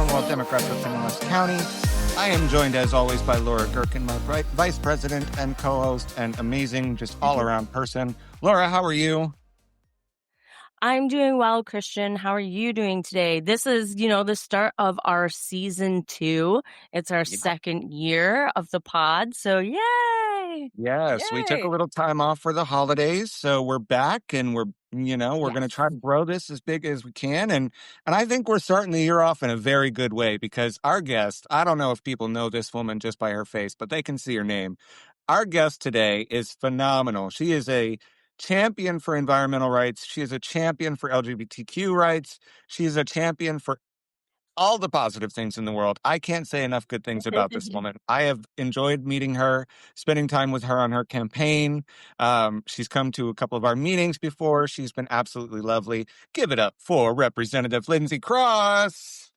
Commonwealth Democrat for Pinellas County. I am joined, as always, by Laura Gerken, my vice president and co-host and amazing, just all-around person. Laura, how are you? I'm doing well, Christian. How are you doing today? This is, the start of our season 2. It's our second year of the pod. So yay! Yes, we took a Yay. little time off for the holidays, so we're back and we're going to try to grow this as big as we can. And I think we're starting the year off in a very good way because our guest, I don't know if people know this woman just by her face, but they can see her name. Our guest today is phenomenal. She is a champion for environmental rights. She is a champion for LGBTQ rights. She is a champion for all the positive things in the world. I can't say enough good things about this woman. I have enjoyed meeting her, spending time with her on her campaign. She's come to a couple of our meetings before. She's been absolutely lovely. Give it up for Representative Lindsay Cross.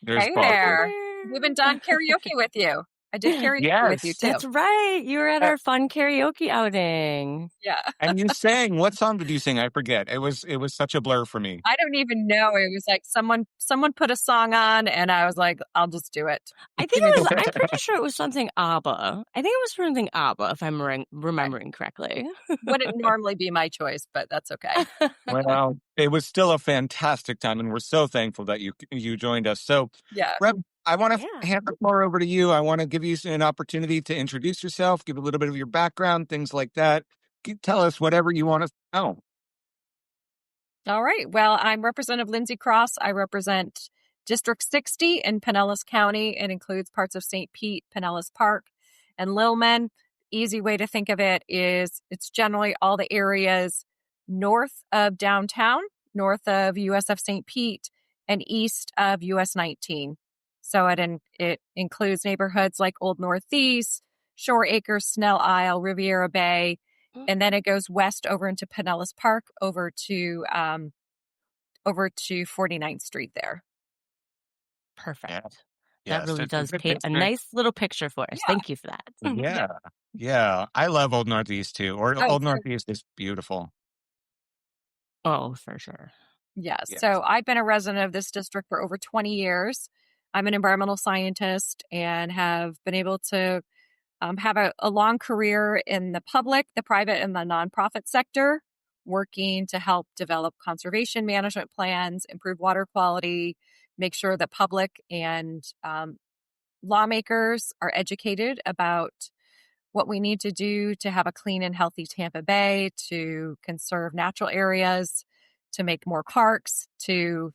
There's Hey Paul. there. We've been done karaoke with you. I did karaoke with you too. That's right. You were at our fun karaoke outing. Yeah. And you sang. What song did you sing? I forget. It was such a blur for me. I don't even know. It was like someone put a song on and I was like, I'll just do it. I'm pretty sure it was something ABBA. I think it was something ABBA, if I'm remembering correctly. Wouldn't normally be my choice, but that's okay. Well, it was still a fantastic time, and we're so thankful that you joined us. So, Yeah. Rep, I want to hand the floor over to you. I want to give you an opportunity to introduce yourself, give a little bit of your background, things like that. Tell us whatever you want to know. All right. Well, I'm Representative Lindsay Cross. I represent District 60 in Pinellas County. It includes parts of St. Pete, Pinellas Park, and Lillman. Easy way to think of it is it's generally all the areas north of downtown, north of USF St. Pete, and east of US 19. So it includes neighborhoods like Old Northeast, Shore Acres, Snell Isle, Riviera Bay, and then it goes west over into Pinellas Park, over to 49th Street there. Perfect. Yeah. That really does paint a nice little picture for us. Yeah. Thank you for that. Yeah. I love Old Northeast too. Old Northeast is beautiful. Oh, for sure. Yes. So I've been a resident of this district for over 20 years. I'm an environmental scientist and have been able to have a long career in the public, the private, and the nonprofit sector, working to help develop conservation management plans, improve water quality, make sure that public and lawmakers are educated about what we need to do to have a clean and healthy Tampa Bay, to conserve natural areas, to make more parks, to,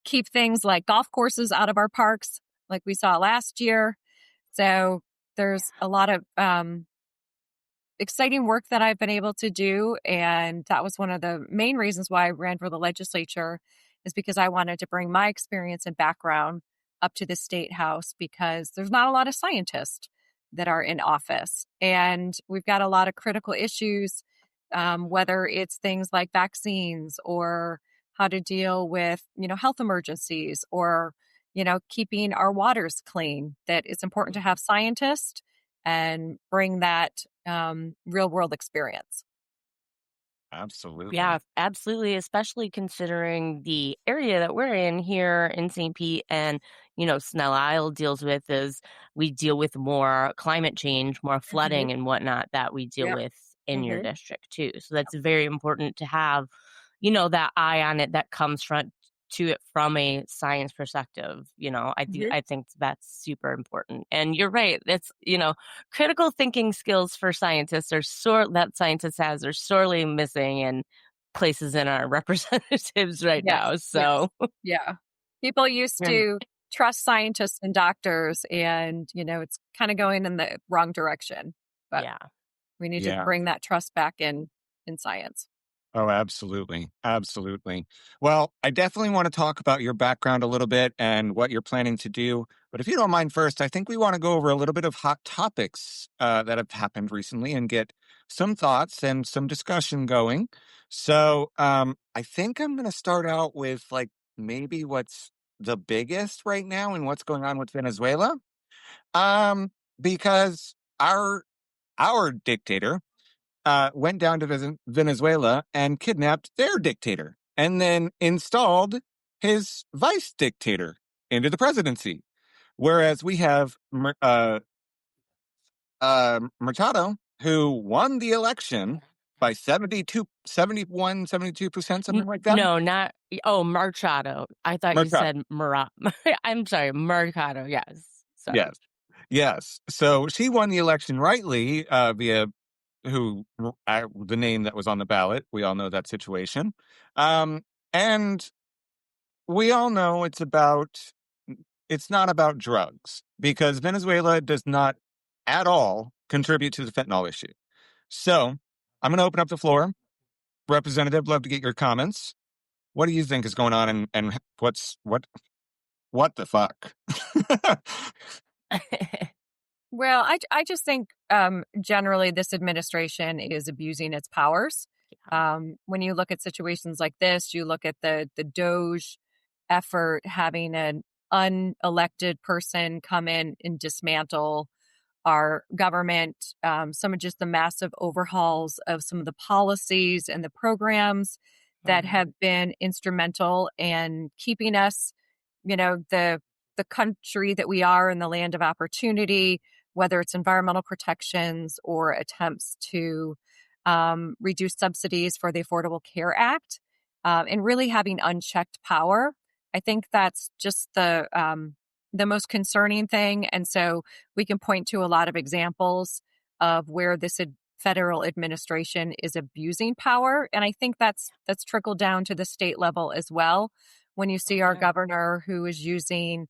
keep things like golf courses out of our parks, like we saw last year. So there's a lot of exciting work that I've been able to do. And that was one of the main reasons why I ran for the legislature, is because I wanted to bring my experience and background up to the state house, because there's not a lot of scientists that are in office. And we've got a lot of critical issues, whether it's things like vaccines or how to deal with, health emergencies, or keeping our waters clean, that it's important to have scientists and bring that real world experience. Absolutely. Yeah, absolutely. Especially considering the area that we're in here in St. Pete and, Snell Isle we deal with more climate change, more flooding and whatnot that we deal with in your district too. So that's very important to have, that eye on it that comes to it from a science perspective. I think that's super important. And you're right. It's, critical thinking skills for scientists are sorely missing in places in our representatives right now. So yeah, people used to trust scientists and doctors, and, it's kind of going in the wrong direction, but we need to bring that trust back in science. Oh, absolutely. Absolutely. Well, I definitely want to talk about your background a little bit and what you're planning to do. But if you don't mind first, I think we want to go over a little bit of hot topics that have happened recently and get some thoughts and some discussion going. So I think I'm going to start out with maybe what's the biggest right now and what's going on with Venezuela. Because our dictator went down to Venezuela and kidnapped their dictator and then installed his vice dictator into the presidency. Whereas we have Machado, who won the election by 72%, something like that. No, not Marchado. I thought you Machado. said Murat. I'm sorry, Mercado. Yes, sorry. Yes. Yes. So she won the election rightly via who the name that was on the ballot. We all know that situation. And we all know it's not about drugs because Venezuela does not at all contribute to the fentanyl issue. So I'm going to open up the floor. Representative, love to get your comments. What do you think is going on and what the fuck? Well, I just think generally this administration is abusing its powers. When you look at situations like this, you look at the Doge effort, having an unelected person come in and dismantle our government, some of just the massive overhauls of some of the policies and the programs that have been instrumental in keeping us, the country that we are in the land of opportunity, whether it's environmental protections or attempts to reduce subsidies for the Affordable Care Act, and really having unchecked power. I think that's just the most concerning thing. And so we can point to a lot of examples of where this federal administration is abusing power. And I think that's trickled down to the state level as well. When you see our governor who is using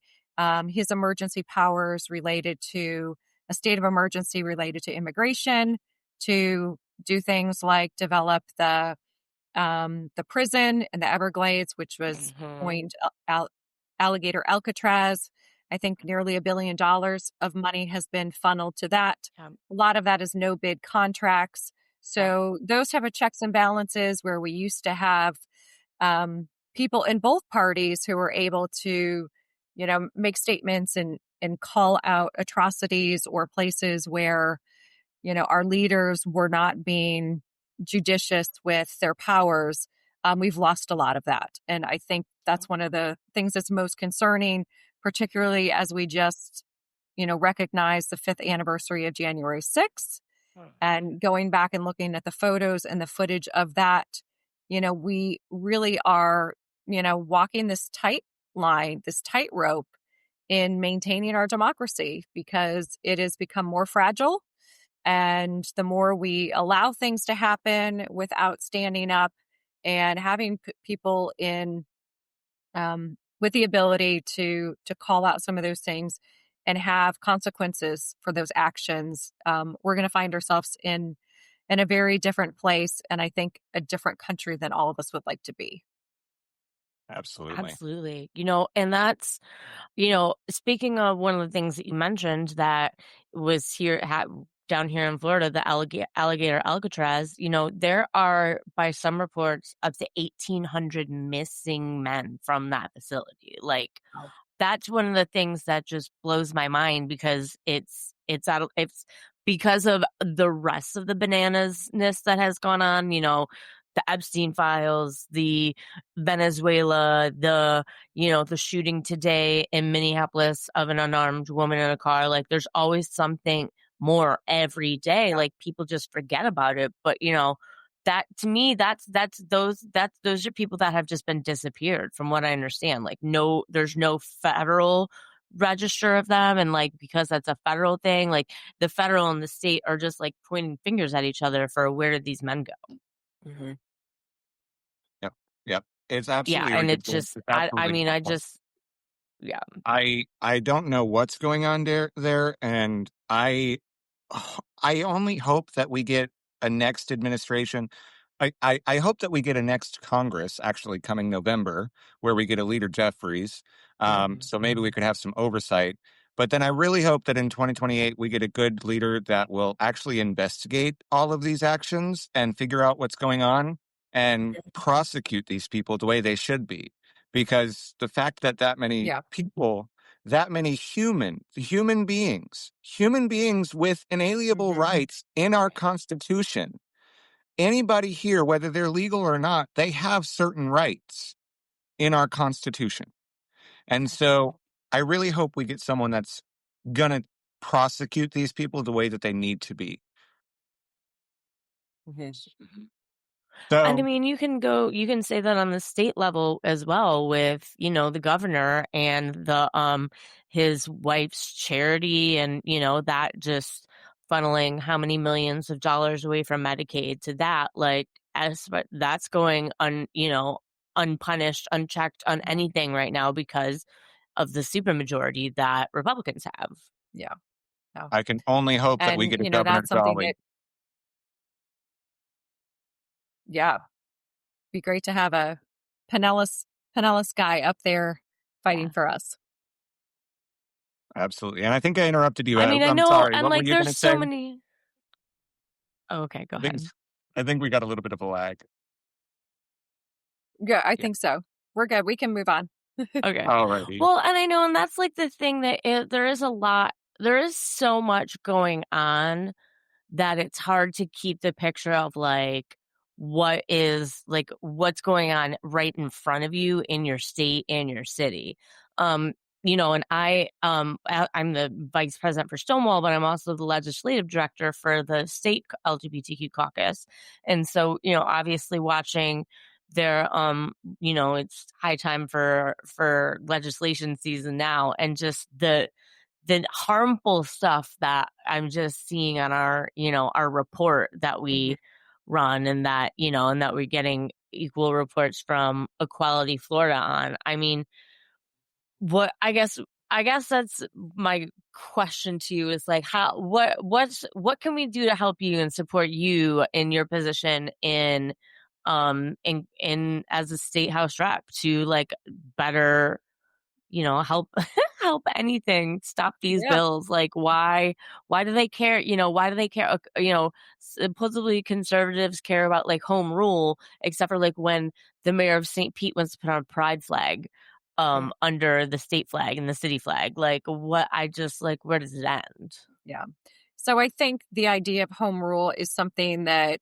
his emergency powers related to a state of emergency related to immigration to do things like develop the prison in the Everglades, which was coined Alligator Alcatraz. I think nearly $1 billion of money has been funneled to that. A lot of that is no bid contracts. So those type of checks and balances where we used to have people in both parties who were able to, make statements and call out atrocities or places where, our leaders were not being judicious with their powers. We've lost a lot of that. And I think that's one of the things that's most concerning, particularly as we just, recognize the 5th anniversary of January 6th and going back and looking at the photos and the footage of that, we really are, walking this tight line, this tightrope in maintaining our democracy because it has become more fragile. And the more we allow things to happen without standing up and having people in with the ability to call out some of those things and have consequences for those actions, we're going to find ourselves in a very different place, and I think a different country than all of us would like to be. Absolutely. And that's, speaking of one of the things that you mentioned that was down here in Florida, the alligator Alcatraz, there are, by some reports, up to 1,800 missing men from that facility. Like, that's one of the things that just blows my mind because it's because of the rest of the bananasness that has gone on, the Epstein files, the Venezuela, the shooting today in Minneapolis of an unarmed woman in a car. Like, there's always something more every day. Like, people just forget about it. But, that to me, those are people that have just been disappeared from what I understand. Like, there's no federal register of them. And like, because that's a federal thing, like the federal and the state are just like pointing fingers at each other for where did these men go? Yep. Yep. It's Yeah. absolutely And it's ridiculous. just, It's I absolutely mean, awful. yeah. I don't know what's going on there, and I only hope that we get a next administration. I hope that we get a next Congress actually coming November where we get a leader Jeffries. So maybe we could have some oversight. But then I really hope that in 2028 we get a good leader that will actually investigate all of these actions and figure out what's going on and prosecute these people the way they should be. Because the fact that many people, that many human beings with inalienable rights in our Constitution, anybody here, whether they're legal or not, they have certain rights. in our Constitution. And so I really hope we get someone that's going to prosecute these people the way that they need to be. And I So mean, you can say that on the state level as well with, the governor and his wife's charity and, that just funneling how many millions of dollars away from Medicaid to that, like, but that's going unpunished, unchecked on anything right now because of the supermajority that Republicans have. Yeah. No. I can only hope that we And, get a Governor that's something Jolly. that, yeah, be great to have a Pinellas guy up there fighting Yeah. for us. Absolutely. And I think I interrupted you. I mean, I I'm know, sorry. and What were like you going there's to say? so many. Oh, okay, go ahead. I think we got a little bit of a lag. Yeah, I Yeah. think so. We're good. We can move on. Okay. Alrighty. Well, and I know, and that's like the thing that there is so much going on that it's hard to keep the picture of like what's going on right in front of you in your state and your city. Um, and I'm the vice president for Stonewall, but I'm also the legislative director for the state LGBTQ caucus. And so, obviously watching their it's high time for legislation season now, and just the harmful stuff that I'm just seeing on our report that we run, and that we're getting equal reports from Equality Florida on. I mean, what I guess that's my question to you is like, what can we do to help you and support you in your position in as a state house rep to like better help help anything stop these Yeah. bills. Like, why do they care? Why do they care? Supposedly conservatives care about like home rule, except for like when the mayor of St. Pete wants to put on a pride flag under the state flag and the city flag. Like, what I just like, where does it end? Yeah. So I think the idea of home rule is something that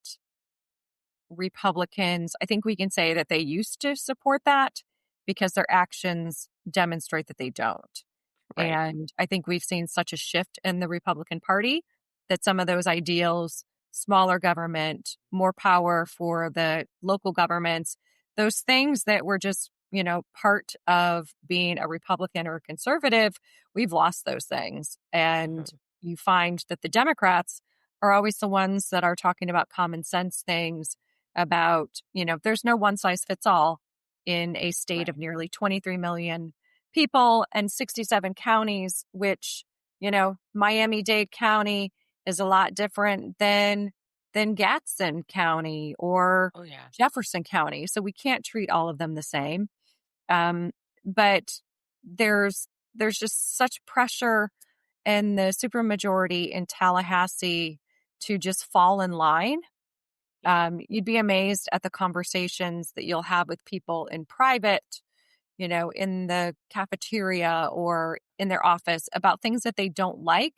Republicans, I think we can say that they used to support that because their actions demonstrate that they don't. Right. And I think we've seen such a shift in the Republican Party that some of those ideals, smaller government, more power for the local governments, those things that were just, part of being a Republican or a conservative, we've lost those things. And you find that the Democrats are always the ones that are talking about common sense things about, there's no one size fits all in a state of nearly 23 million people and 67 counties, which, Miami-Dade County is a lot different than Gadsden County or Oh yeah. Jefferson County. So we can't treat all of them the same. But there's just such pressure in the supermajority in Tallahassee to just fall in line. You'd be amazed at the conversations that you'll have with people in private, in the cafeteria or in their office about things that they don't like,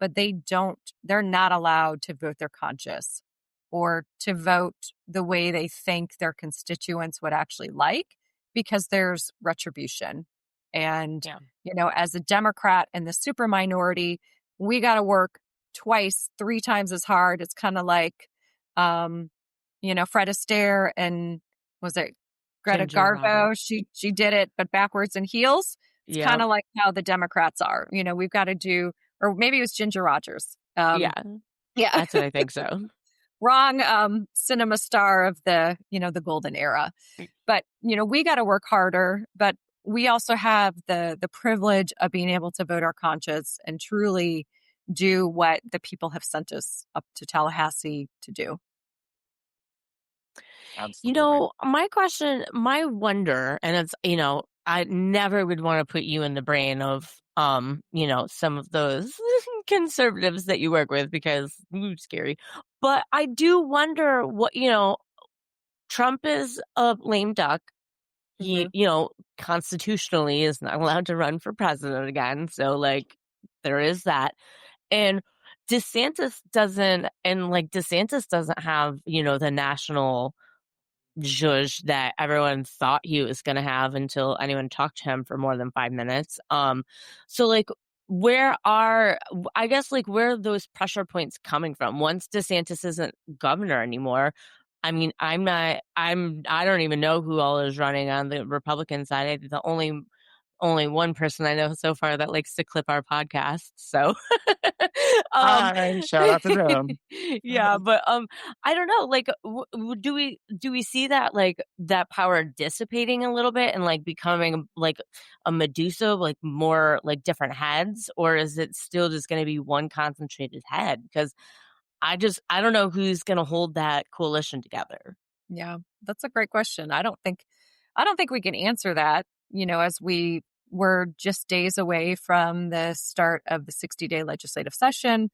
but they're not allowed to vote their conscience or to vote the way they think their constituents would actually like because there's retribution. And, Yeah. as a Democrat in the super minority, we got to work twice, three times as hard. It's kind of like, Fred Astaire and was it Greta Ginger Garbo? Rogers. She did it, but backwards in heels. It's kind Yeah. of like how the Democrats are. We've got to do, or maybe it was Ginger Rogers. Yeah. Yeah, That's what I think so. wrong cinema star of the golden era. But we got to work harder. But we also have the privilege of being able to vote our conscience and truly do what the people have sent us up to Tallahassee to do. Absolutely. My wonder, and it's, I never would want to put you in the brain of, some of those conservatives that you work with because scary. But I do wonder what, Trump is a lame duck. He, constitutionally is not allowed to run for president again. So like there is that. And DeSantis doesn't have, the national zhuzh that everyone thought he was going to have until anyone talked to him for more than 5 minutes. So like, I guess, like, where are those pressure points coming from? Once DeSantis isn't governor anymore, I mean, I don't even know who all is running on the Republican side. The only one person I know so far that likes to clip our podcast. So, um, Hi, shout out to them. yeah, but I don't know. Like, do we see that, like, that power dissipating a little bit and like becoming like a Medusa, like more like different heads, or is it still just going to be one concentrated head? Because I don't know who's going to hold that coalition together. Yeah, that's a great question. I don't think we can answer that, as we were just days away from the start of the 60-day legislative session,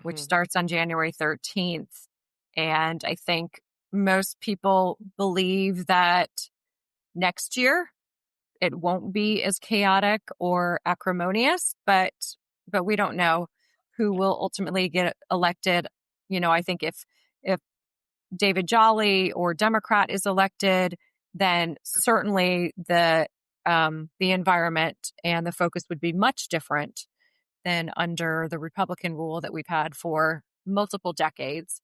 which Mhm. starts on January 13th. And I think most people believe that next year it won't be as chaotic or acrimonious, but we don't know who will ultimately get elected. I think if David Jolly or Democrat is elected, then certainly the environment and the focus would be much different than under the Republican rule that we've had for multiple decades.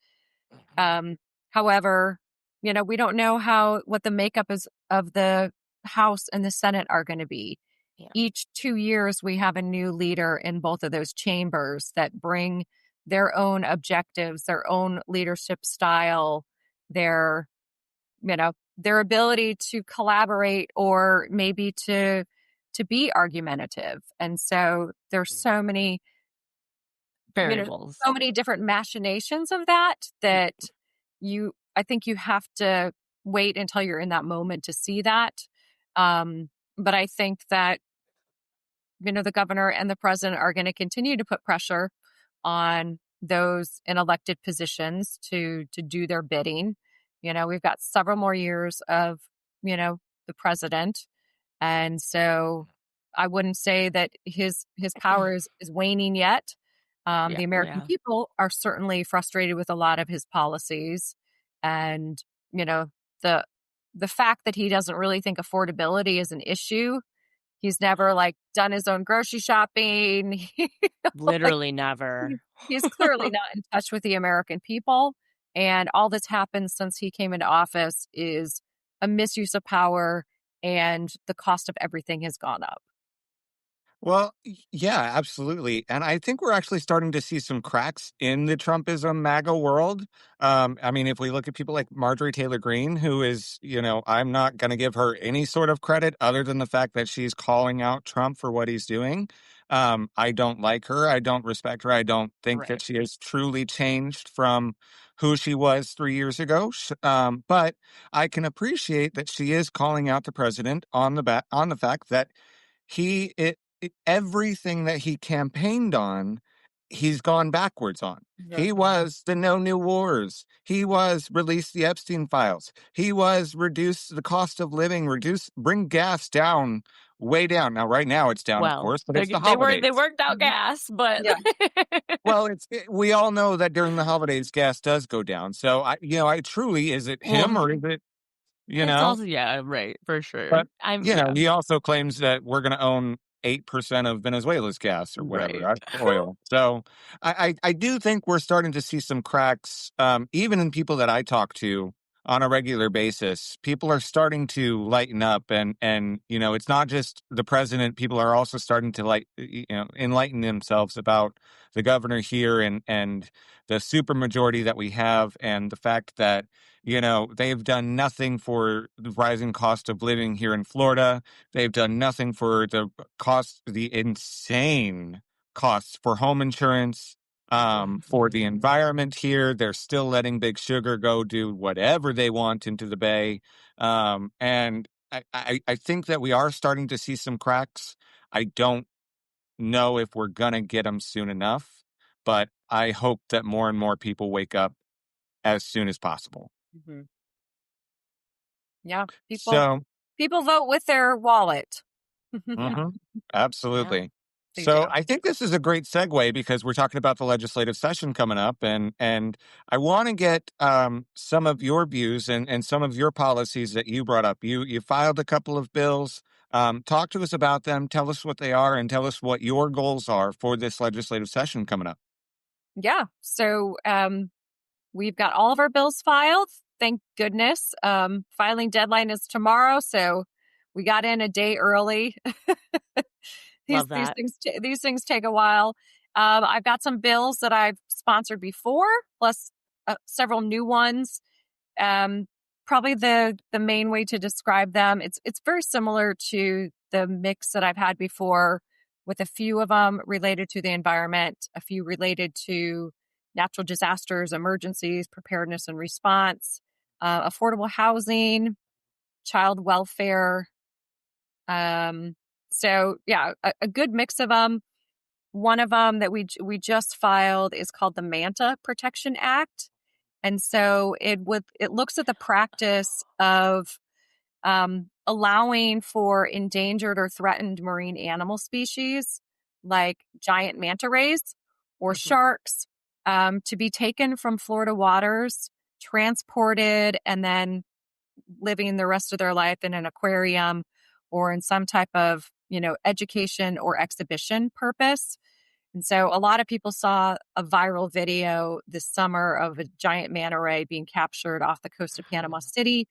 Um, However, we don't know what the makeup is of the House and the Senate are going to be. Yeah, Each 2 years, we have a new leader in both of those chambers that bring their own objectives, their own leadership style, their, their ability to collaborate or maybe to be argumentative. And so there's you know, variables. so many different machinations of that I think you have to wait until you're in that moment to see that. But I think that, the governor and the president are going to continue to put pressure on those in elected positions to do their bidding. We've got several more years of, the president. And so I wouldn't say that his power is waning yet. Yeah, The American yeah. people are certainly frustrated with a lot of his policies, and you know the the fact that he doesn't really think affordability is an issue. He's never like done his own grocery shopping. Like Literally he's, never. he's clearly not in touch with the American people, and all that's happened since he came into office is a misuse of power, and the cost of everything has gone up. Well, yeah, absolutely. And I think we're actually starting to see some cracks in the Trumpism MAGA world. I mean, if we look at people like Marjorie Taylor Greene, who is, I'm not going to give her any sort of credit other than the fact that she's calling out Trump for what he's doing. I don't like her. I don't respect her. I don't think that Right. she has truly changed from who she was 3 years ago. But I can appreciate that she is calling out the president on the fact that everything that he campaigned on, he's gone backwards on. Yeah. He was the no new wars. He was release the Epstein files. He was reduce the cost of living, bring gas down, way down. Now, right now it's down, of Well, course, but it's they the they holidays. worked out Mhm. gas, but Yeah. Well, we all know that during the holidays, gas does go down. So I truly, is it him well, or is it, you it's know? also, yeah, right, for sure. But, Yeah, he also claims that we're going to own 8% of Venezuela's gas or whatever, right. oil. So I do think we're starting to see some cracks, even in people that I talk to on a regular basis. People are starting to lighten up, and it's not just the president. People are also starting to enlighten themselves about the governor here and the supermajority that we have, and the fact that they've done nothing for the rising cost of living here in Florida. They've done nothing for the insane costs for home insurance, for the environment here. They're still letting Big Sugar go do whatever they want into the Bay. And I think that we are starting to see some cracks. I don't know if we're going to get them soon enough, but I hope that more and more people wake up as soon as possible. Mhm. Yeah. People So, people vote with their wallet. mhm, Yeah, absolutely. They So do. I think this is a great segue because we're talking about the legislative session coming up, and I want to get some of your views and some of your policies that you brought up. You filed a couple of bills. Talk to us about them. Tell us what they are, and tell us what your goals are for this legislative session coming up. Yeah. So we've got all of our bills filed. Thank goodness. Filing deadline is tomorrow, so we got in a day early. these Love these that. things these things take a while. I've got some bills that I've sponsored before, plus several new ones. Um, Probably the main way to describe them, it's very similar to the mix that I've had before, with a few of them related to the environment, a few related to natural disasters, emergencies, preparedness and response, affordable housing, child welfare. Um, so yeah, a good mix of them. One of them that we just filed is called the Manta Protection Act. And so it looks at the practice of allowing for endangered or threatened marine animal species like giant manta rays or Mhm. sharks to be taken from Florida waters, transported, and then living the rest of their life in an aquarium or in some type of, education or exhibition purpose. And so a lot of people saw a viral video this summer of a giant manta ray being captured off the coast of Panama City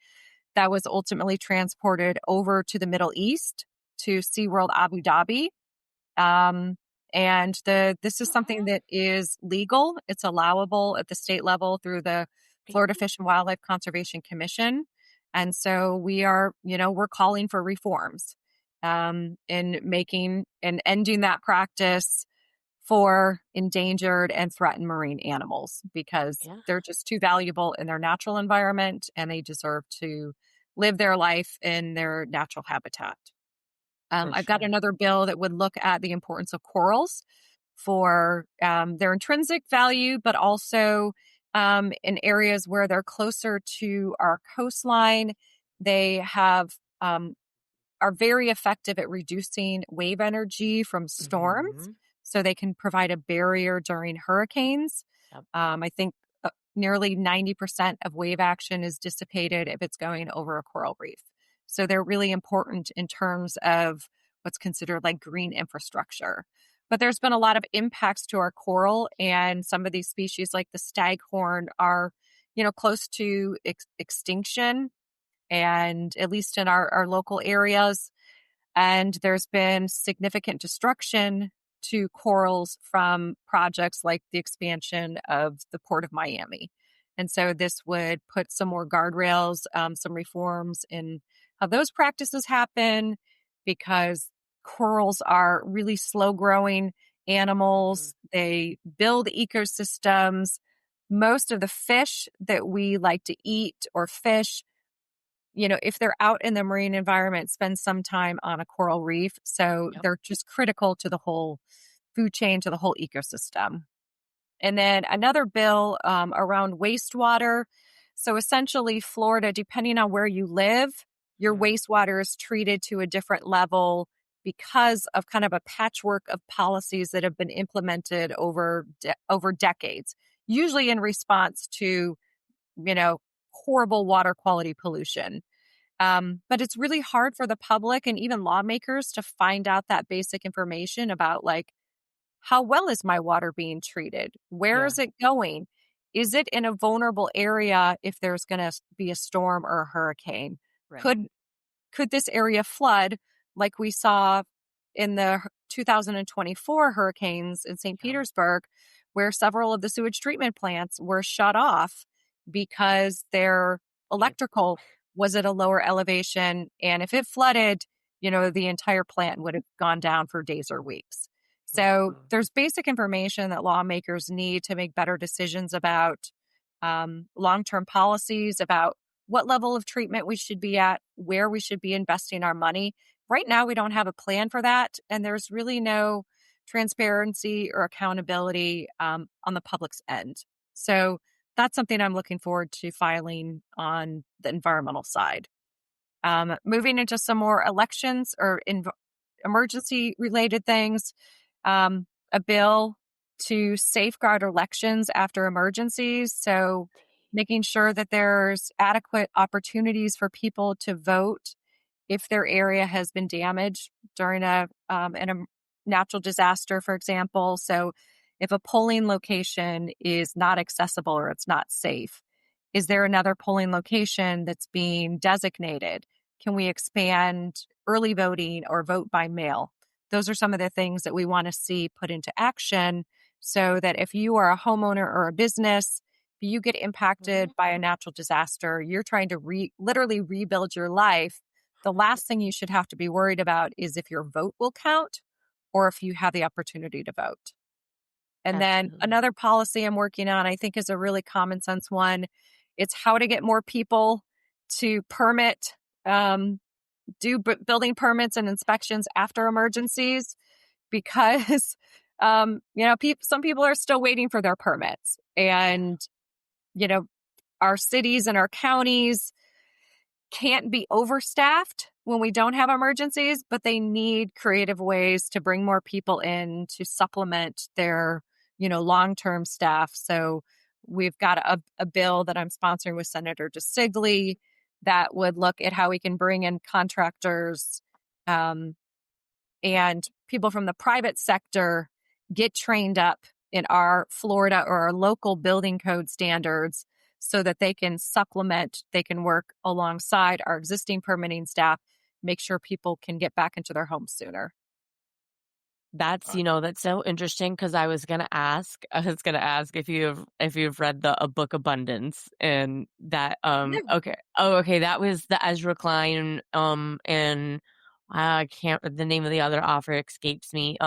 that was ultimately transported over to the Middle East to SeaWorld Abu Dhabi. Um, and this is something that is legal. It's allowable at the state level through the Florida Fish and Wildlife Conservation Commission. And so we're calling for reforms in making and ending that practice for endangered and threatened marine animals because Yeah, they're just too valuable in their natural environment and they deserve to live their life in their natural habitat. for I've got sure. another bill that would look at the importance of corals for their intrinsic value, but also in areas where they're closer to our coastline. They have are very effective at reducing wave energy from storms, Mhm. so they can provide a barrier during hurricanes. Yep. I think nearly 90% of wave action is dissipated if it's going over a coral reef. So they're really important in terms of what's considered like green infrastructure. But there's been a lot of impacts to our coral, and some of these species, like the staghorn, are close to extinction, and at least in our local areas. And there's been significant destruction to corals from projects like the expansion of the Port of Miami. And so this would put some more guardrails, some reforms in how those practices happen, because corals are really slow growing Mhm. animals. They build ecosystems. Most of the fish that we like to eat or fish, if they're out in the marine environment, spend some time on a coral reef. So Yep. they're just critical to the whole food chain, to the whole ecosystem. And then another bill around wastewater. So essentially, Florida, depending on where you live, your Mhm. wastewater is treated to a different level because of kind of a patchwork of policies that have been implemented over decades, usually in response to, you know, horrible water quality pollution. But it's really hard for the public and even lawmakers to find out that basic information about, like, how well is my water being treated? Where Yeah, is it going? Is it in a vulnerable area if there's going to be a storm or a hurricane? right. Could this area flood like we saw in the 2024 hurricanes in St. Yep. Petersburg, where several of the sewage treatment plants were shut off because their Yep. electrical was at a lower elevation? And if it flooded, the entire plant would have gone down for days or weeks. So Mhm. there's basic information that lawmakers need to make better decisions about long term policies, about what level of treatment we should be at, where we should be investing our money. Right now, we don't have a plan for that, and there's really no transparency or accountability on the public's end. So that's something I'm looking forward to filing on the environmental side. Moving into some more elections or emergency related things. a bill to safeguard elections after emergencies. So, making sure that there's adequate opportunities for people to vote if their area has been damaged during a natural disaster, for example. So, if a polling location is not accessible or it's not safe, is there another polling location that's being designated? Can we expand early voting or vote by mail? Those are some of the things that we want to see put into action so that if you are a homeowner or a business, if you get impacted by a natural disaster, you're trying to literally rebuild your life. The last thing you should have to be worried about is if your vote will count or if you have the opportunity to vote. And then Absolutely. another policy I'm working on, I think is a really common sense one. It's how to get more people to permit, building permits and inspections after emergencies because, some people are still waiting for their permits. And, you know, our cities and our counties can't be overstaffed when we don't have emergencies, but they need creative ways to bring more people in to supplement their, long-term staff. So we've got a bill that I'm sponsoring with Senator DeSigley that would look at how we can bring in contractors um, and people from the private sector get trained up in our Florida or our local building code standards so that they can work alongside our existing permitting staff, make sure people can get back into their homes sooner. That's, that's so interesting because I was gonna ask if you've read a book Abundance and that No. okay. Oh, okay, that was the Ezra Klein and I can't the name of the other author escapes me.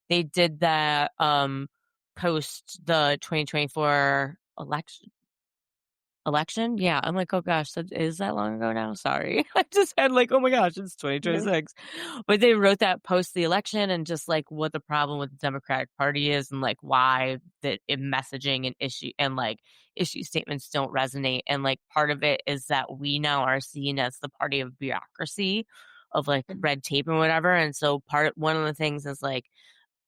They did that post the 2024 election? Yeah, I'm like, "Oh gosh, that is that long ago now? Sorry." I just had like, "Oh my gosh, it's Mhm. 2026." But they wrote that post the election and just like what the problem with the Democratic Party is and like why that messaging and issue statements don't resonate. And like part of it is that we now are seen as the party of bureaucracy of like red tape and whatever. And so one of the things is like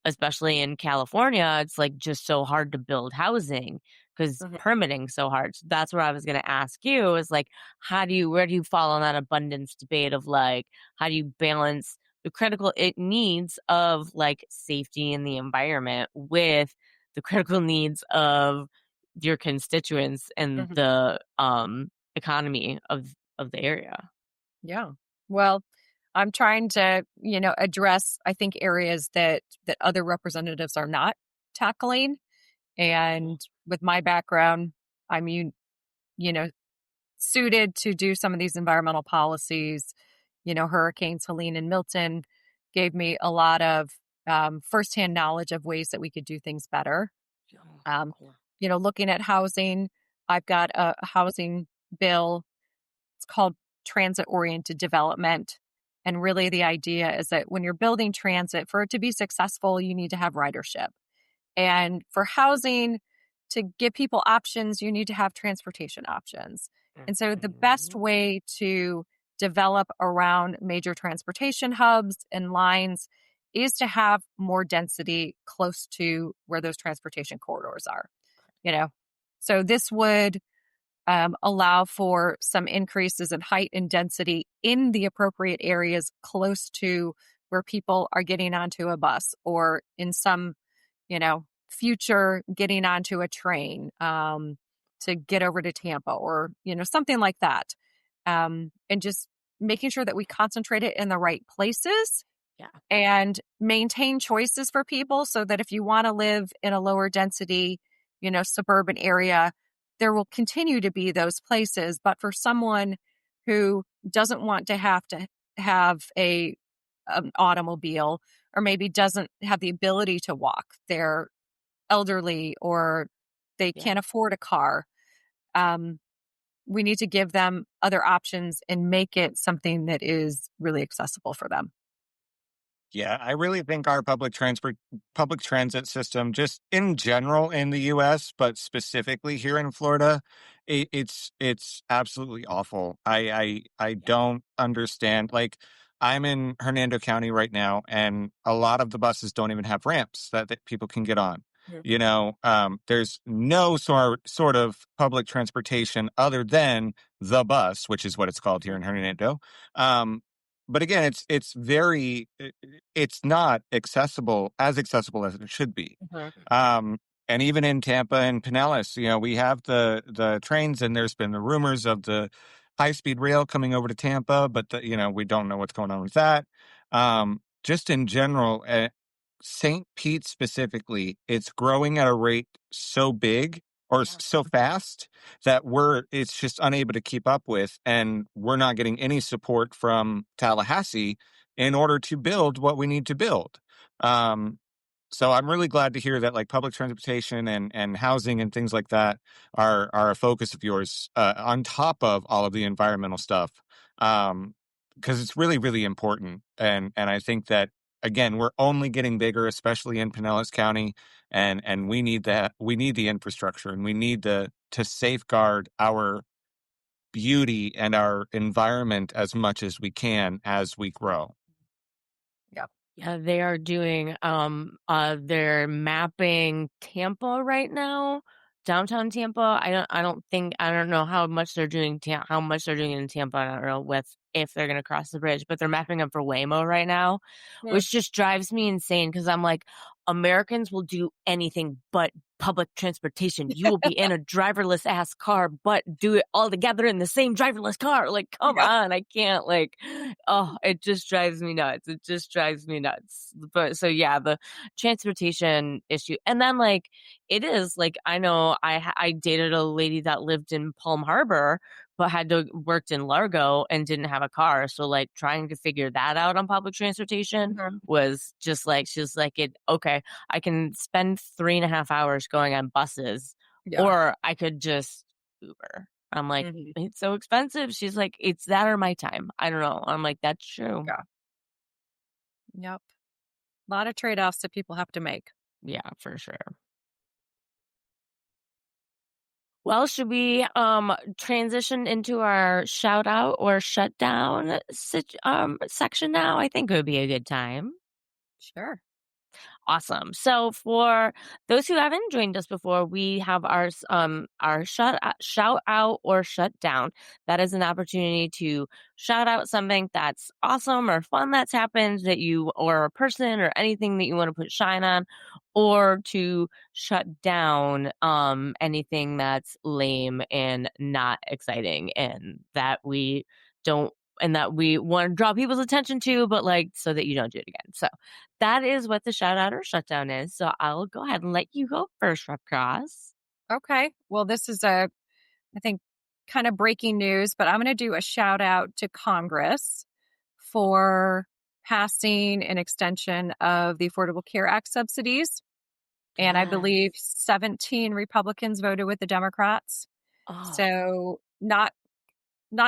especially in California, it's like just so hard to build housing because Mhm. permitting's so hard. So that's what I was going to ask you is like, where do you fall on that abundance debate of like, how do you balance the critical needs of like safety in the environment with the critical needs of your constituents and Mhm. the economy of the area? Yeah. Well, I'm trying to, address, I think, areas that other representatives are not tackling. And with my background, I'm you know, suited to do some of these environmental policies. Hurricanes Helene and Milton gave me a lot of firsthand knowledge of ways that we could do things better. Oh, Um, cool. Looking at housing, I've got a housing bill. It's called transit oriented development. And really, the idea is that when you're building transit, for it to be successful, you need to have ridership. And for housing, to give people options, you need to have transportation options. And so the best Mhm. way to develop around major transportation hubs and lines is to have more density close to where those transportation corridors are, you know. So this would allow for some increases in height and density in the appropriate areas close to where people are getting onto a bus or in some future getting onto a train to get over to Tampa or, something like that. And just making sure that we concentrate it in the right places Yeah. and maintain choices for people so that if you want to live in a lower density, suburban area, there will continue to be those places. But for someone who doesn't want to have an automobile or maybe doesn't have the ability to walk, they're elderly or they Yeah. can't afford a car. Um, we need to give them other options and make it something that is really accessible for them. Yeah, I really think our public transit system, just in general in the U.S., but specifically here in Florida, it's absolutely awful. I Yeah. don't understand. Like I'm in Hernando County right now, and a lot of the buses don't even have ramps that people can get on. Mhm. There's no sort of public transportation other than the bus, which is what it's called here in Hernando. Um, but again, it's not accessible as it should be. Mhm. And even in Tampa and Pinellas, we have the trains, and there's been the rumors of the high-speed rail coming over to Tampa, but we don't know what's going on with that. Just in general, St. Pete specifically, it's growing at a rate so big or Yeah. so fast that it's just unable to keep up with, and we're not getting any support from Tallahassee in order to build what we need to build. Um, so I'm really glad to hear that like public transportation and housing and things like that are a focus of yours, on top of all of the environmental stuff. Because it's really, really important. And I think that again, we're only getting bigger, especially in Pinellas County, and we need that. We need the infrastructure, and we need to safeguard our beauty and our environment as much as we can as we grow. Yep. Yeah, they are doing they're mapping Tampa right now. Downtown Tampa. I don't know how much they're doing how much they're doing in Tampa. I don't know with if they're gonna cross the bridge, but they're mapping them for Waymo right now, Mm. which just drives me insane because I'm like, Americans will do anything but public transportation. You will be in a driverless ass car, but do it all together in the same driverless car. Like, come Yeah. on, I can't oh, it just drives me nuts. It just drives me nuts. But so yeah, the transportation issue. And then like it is like I know I dated a lady that lived in Palm Harbor but had to worked in Largo and didn't have a car. So like trying to figure that out on public transportation Mhm. was just like she was like okay, I can spend 3.5 hours going on buses Yeah. or I could just Uber. I'm like, Mhm. it's so expensive. She's like, it's that or my time. I don't know. I'm like, that's true. Yeah. Yep. A lot of trade-offs that people have to make. Yeah, for sure. Well, should we transition into our shout out or shut down section now? I think it would be a good time. Sure. Awesome. So for those who haven't joined us before, we have our shout out or shut down. That is an opportunity to shout out something that's awesome or fun that's happened that you or a person or anything that you want to put shine on, or to shut down anything that's lame and not exciting and that we don't and that we want to draw people's attention to, but like so that you don't do it again. So that is what the shout out or shutdown is. So I'll go ahead and let you go first, Rep Cross. Okay. Well, this is I think, kind of breaking news, but I'm going to do a shout out to Congress for passing an extension of the Affordable Care Act subsidies. And I believe Yes. 17 Republicans voted with the Democrats. Oh, So not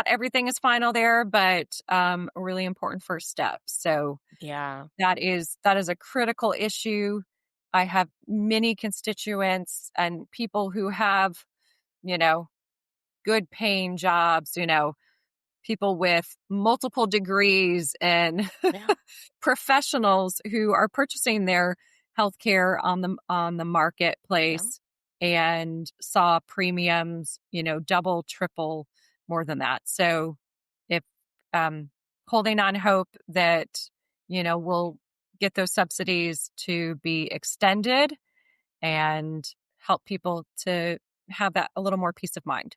everything is final there, but a really important first step. So yeah. that is a critical issue. I have many constituents and people who have, you know, good paying jobs, people with multiple degrees and Yeah. professionals who are purchasing their healthcare on the Yeah. marketplace and saw premiums, double, triple, more than that. So if holding on hope that, we'll get those subsidies to be extended and help people to have that a little more peace of mind.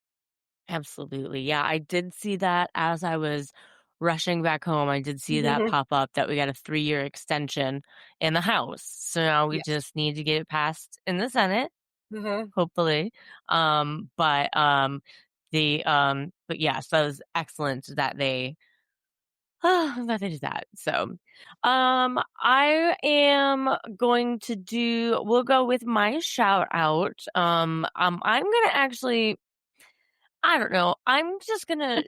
Absolutely. Yeah. I did see that as I was rushing back home. I did see that pop up that we got a 3-year extension in the House. So now we Yes. just need to get it passed in the Senate, Hmm. hopefully. But yes, that was excellent that they that they did that. So, I am going to we'll go with my shout out. I'm gonna actually, I don't know. I'm just gonna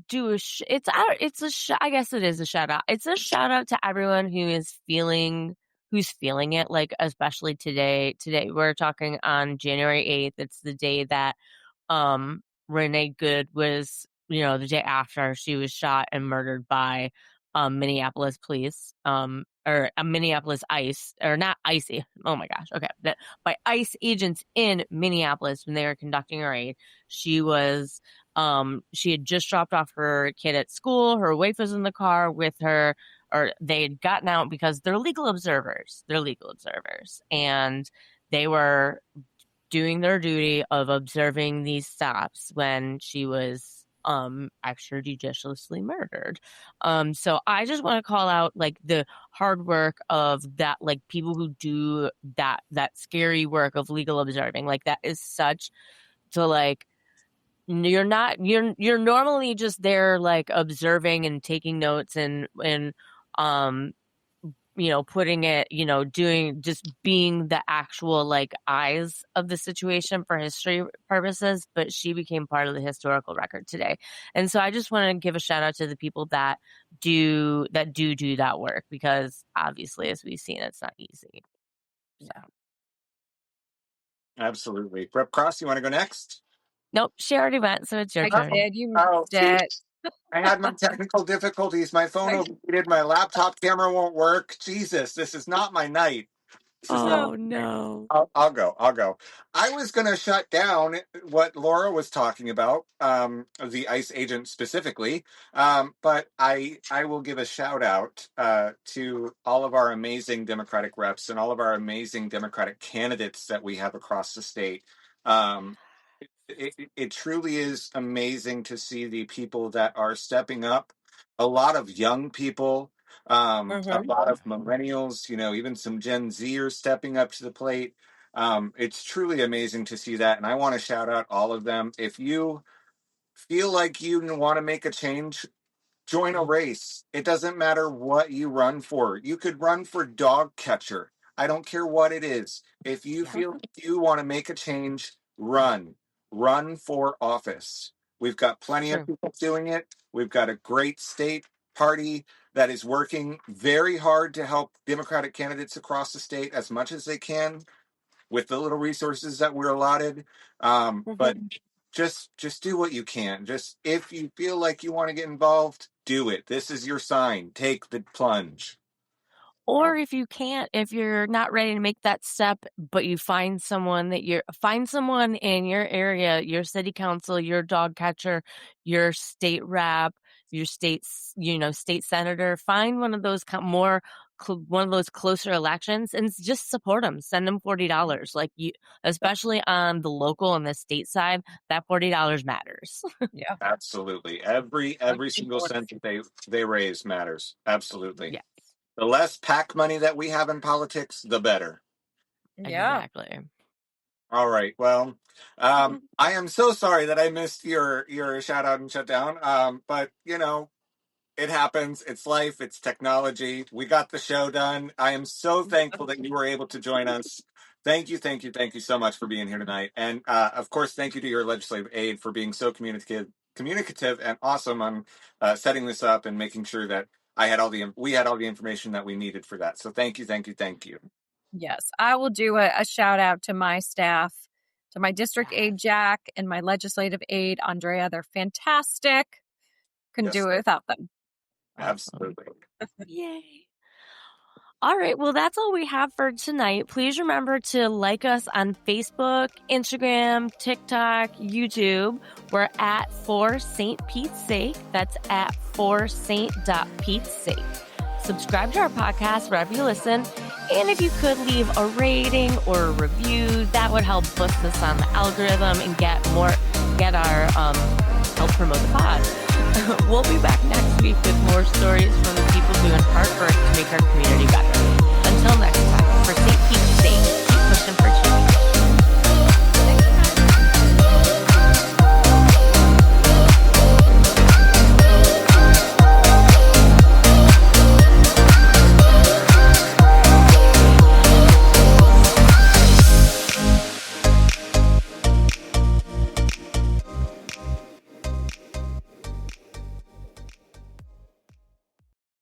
do I guess it is a shout out. It's a shout out to everyone who's feeling it, like, especially today. Today, we're talking on January 8th. It's the day that Renee Good was, the day after she was shot and murdered by Minneapolis police, or a Minneapolis ICE, or not ICE. Oh my gosh. Okay. By ICE agents in Minneapolis when they were conducting a raid. She had just dropped off her kid at school. Her wife was in the car with her, or they had gotten out because they're legal observers. And they were doing their duty of observing these stops when she was extrajudiciously murdered. So I just want to call out like the hard work of that, like people who do that scary work of legal observing. Like that is such to like you're normally just there like observing and taking notes and putting it, doing, just being the actual like eyes of the situation for history purposes, but she became part of the historical record today. And so I just want to give a shout out to the people that do that work, because obviously, as we've seen, it's not easy. So. Absolutely. Rep Cross, you want to go next? Nope, she already went, so it's your turn. Did. You missed it. I had my technical difficulties. My phone overheated. My laptop camera won't work. Jesus, this is not my night. No. I'll go. I was going to shut down what Laura was talking about, the ICE agent specifically, but I will give a shout out to all of our amazing Democratic reps and all of our amazing Democratic candidates that we have across the state. It truly is amazing to see the people that are stepping up. A lot of young people, a lot of millennials, even some Gen Zers stepping up to the plate. It's truly amazing to see that. And I want to shout out all of them. If you feel like you want to make a change, join a race. It doesn't matter what you run for. You could run for dog catcher. I don't care what it is. If you feel like you want to make a change, run for office. We've got plenty of people doing it. We've got a great state party that is working very hard to help Democratic candidates across the state as much as they can with the little resources that we're allotted. But just do what you can. Just if you feel like you want to get involved, do it. This is your sign. Take the plunge. Or if you're not ready to make that step, but you find someone in your area, your city council, your dog catcher, your state rep, your state senator, find one of those one of those closer elections and just support them. Send them $40. Like especially on the local and the state side, that $40 matters. Yeah, absolutely. Every single cent that they raise matters. Absolutely. Yes. The less PAC money that we have in politics, the better. Yeah. Exactly. All right. Well, I am so sorry that I missed your shout out and shutdown. But it happens. It's life. It's technology. We got the show done. I am so thankful that you were able to join us. Thank you so much for being here tonight. And of course, thank you to your legislative aide for being so communicative and awesome on setting this up and making sure that we had all the information that we needed for that. So thank you. Yes, I will do a shout out to my staff, to my district aide Jack and my legislative aide Andrea. They're fantastic. Couldn't do it without them. Absolutely. Yay. All right. Well, that's all we have for tonight. Please remember to like us on Facebook, Instagram, TikTok, YouTube. We're at For St. Pete's Sake. That's at forsaint.petesake. Subscribe to our podcast wherever you listen. And if you could leave a rating or a review, that would help boost us on the algorithm and help promote the pod. We'll be back next week with more stories from the people doing hard work to make our community better.